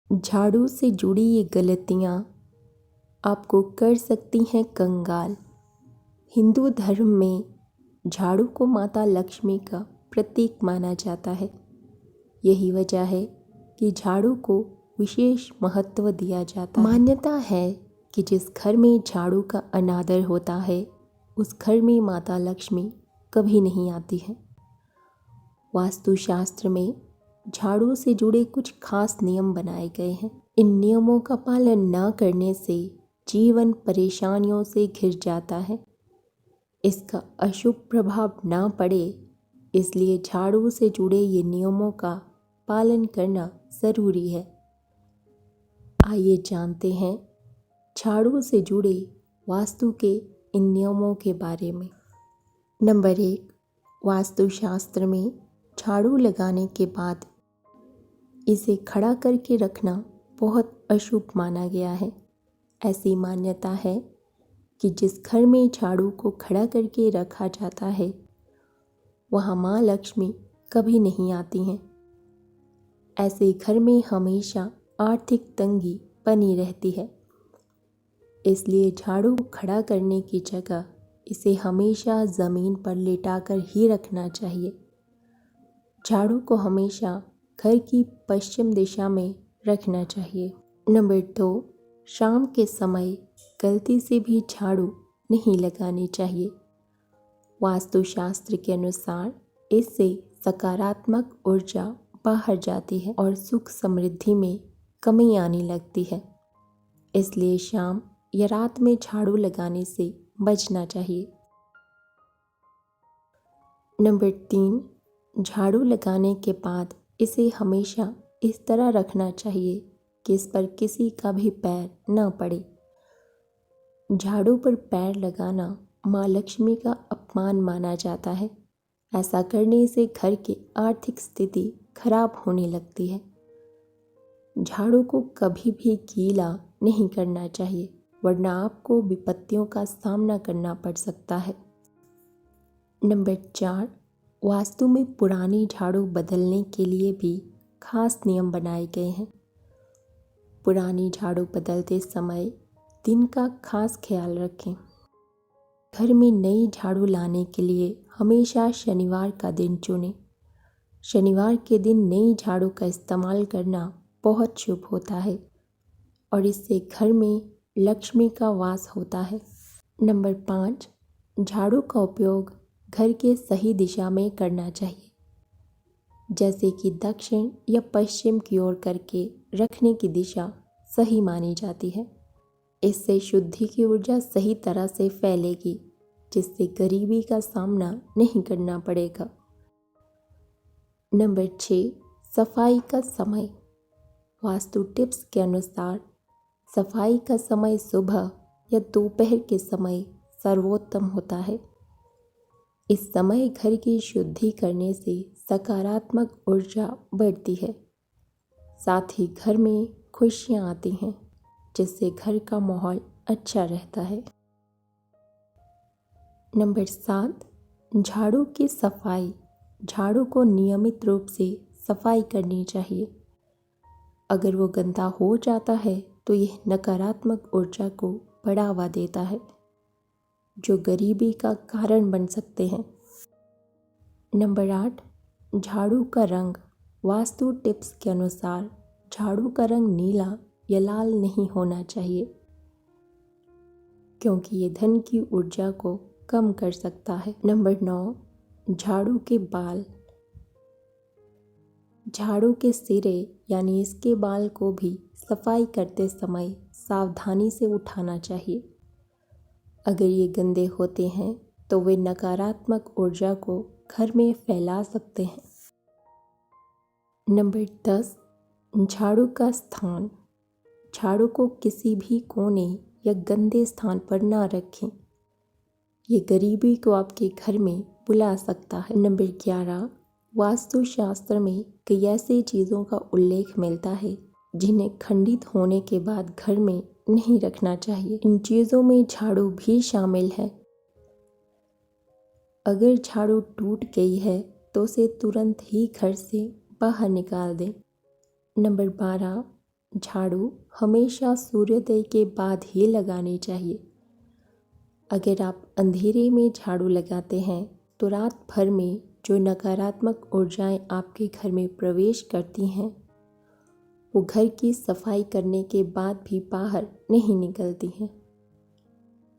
झाड़ू से जुड़ी ये गलतियाँ आपको कर सकती हैं कंगाल। हिंदू धर्म में झाड़ू को माता लक्ष्मी का प्रतीक माना जाता है। यही वजह है कि झाड़ू को विशेष महत्व दिया जाता है। मान्यता है कि जिस घर में झाड़ू का अनादर होता है उस घर में माता लक्ष्मी कभी नहीं आती है। वास्तुशास्त्र में झाड़ू से जुड़े कुछ खास नियम बनाए गए हैं। इन नियमों का पालन न करने से जीवन परेशानियों से घिर जाता है। इसका अशुभ प्रभाव न पड़े इसलिए झाड़ू से जुड़े ये नियमों का पालन करना ज़रूरी है। आइए जानते हैं झाड़ू से जुड़े वास्तु के इन नियमों के बारे में। नंबर 1, वास्तुशास्त्र में झाड़ू लगाने के बाद इसे खड़ा करके रखना बहुत अशुभ माना गया है। ऐसी मान्यता है कि जिस घर में झाड़ू को खड़ा करके रखा जाता है वहाँ माँ लक्ष्मी कभी नहीं आती हैं। ऐसे घर में हमेशा आर्थिक तंगी बनी रहती है। इसलिए झाड़ू को खड़ा करने की जगह इसे हमेशा ज़मीन पर लेटाकर ही रखना चाहिए। झाड़ू को हमेशा घर की पश्चिम दिशा में रखना चाहिए। नंबर 2, शाम के समय गलती से भी झाड़ू नहीं लगानी चाहिए। वास्तुशास्त्र के अनुसार इससे सकारात्मक ऊर्जा बाहर जाती है और सुख समृद्धि में कमी आने लगती है। इसलिए शाम या रात में झाड़ू लगाने से बचना चाहिए। नंबर 3, झाड़ू लगाने के बाद इसे हमेशा इस तरह रखना चाहिए कि इस पर किसी का भी पैर न पड़े। झाड़ू पर पैर लगाना माँ लक्ष्मी का अपमान माना जाता है। ऐसा करने से घर की आर्थिक स्थिति खराब होने लगती है। झाड़ू को कभी भी गीला नहीं करना चाहिए वरना आपको विपत्तियों का सामना करना पड़ सकता है। नंबर 4, वास्तु में पुरानी झाड़ू बदलने के लिए भी खास नियम बनाए गए हैं। पुरानी झाड़ू बदलते समय दिन का खास ख्याल रखें। घर में नई झाड़ू लाने के लिए हमेशा शनिवार का दिन चुनें। शनिवार के दिन नई झाड़ू का इस्तेमाल करना बहुत शुभ होता है और इससे घर में लक्ष्मी का वास होता है। नंबर 5, झाड़ू का उपयोग घर के सही दिशा में करना चाहिए, जैसे कि दक्षिण या पश्चिम की ओर करके रखने की दिशा सही मानी जाती है। इससे शुद्धि की ऊर्जा सही तरह से फैलेगी जिससे गरीबी का सामना नहीं करना पड़ेगा। नंबर 6, सफाई का समय। वास्तु टिप्स के अनुसार सफाई का समय सुबह या दोपहर के समय सर्वोत्तम होता है। इस समय घर की शुद्धि करने से सकारात्मक ऊर्जा बढ़ती है। साथ ही घर में खुशियाँ आती हैं जिससे घर का माहौल अच्छा रहता है। नंबर 7, झाड़ू की सफाई। झाड़ू को नियमित रूप से सफाई करनी चाहिए। अगर वो गंदा हो जाता है तो यह नकारात्मक ऊर्जा को बढ़ावा देता है जो गरीबी का कारण बन सकते हैं। नंबर 8, झाड़ू का रंग। वास्तु टिप्स के अनुसार झाड़ू का रंग नीला या लाल नहीं होना चाहिए क्योंकि ये धन की ऊर्जा को कम कर सकता है। नंबर 9, झाड़ू के बाल। झाड़ू के सिरे यानी इसके बाल को भी सफाई करते समय सावधानी से उठाना चाहिए। अगर ये गंदे होते हैं तो वे नकारात्मक ऊर्जा को घर में फैला सकते हैं। नंबर 10, झाड़ू का स्थान। झाड़ू को किसी भी कोने या गंदे स्थान पर ना रखें। ये गरीबी को आपके घर में बुला सकता है। नंबर 11, वास्तुशास्त्र में कई ऐसी चीज़ों का उल्लेख मिलता है जिन्हें खंडित होने के बाद घर में नहीं रखना चाहिए। इन चीज़ों में झाड़ू भी शामिल है। अगर झाड़ू टूट गई है तो उसे तुरंत ही घर से बाहर निकाल दें। नंबर 12, झाड़ू हमेशा सूर्योदय के बाद ही लगानी चाहिए। अगर आप अंधेरे में झाड़ू लगाते हैं तो रात भर में जो नकारात्मक ऊर्जाएं आपके घर में प्रवेश करती हैं वो घर की सफाई करने के बाद भी बाहर नहीं निकलती हैं।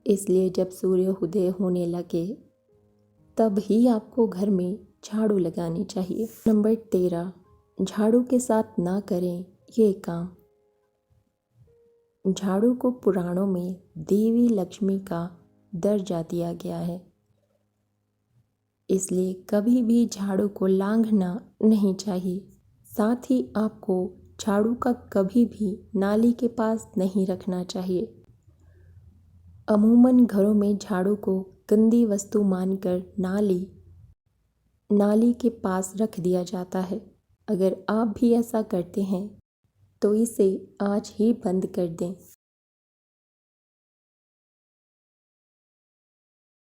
इसलिए जब सूर्योदय होने लगे तब ही आपको घर में झाड़ू लगानी चाहिए। नंबर 13, झाड़ू के साथ ना करें ये काम। झाड़ू को पुराणों में देवी लक्ष्मी का दर्जा दिया गया है, इसलिए कभी भी झाड़ू को लांघना नहीं चाहिए। साथ ही आपको झाड़ू का कभी भी नाली के पास नहीं रखना चाहिए। अमूमन घरों में झाड़ू को गंदी वस्तु मानकर नाली के पास रख दिया जाता है। अगर आप भी ऐसा करते हैं तो इसे आज ही बंद कर दें।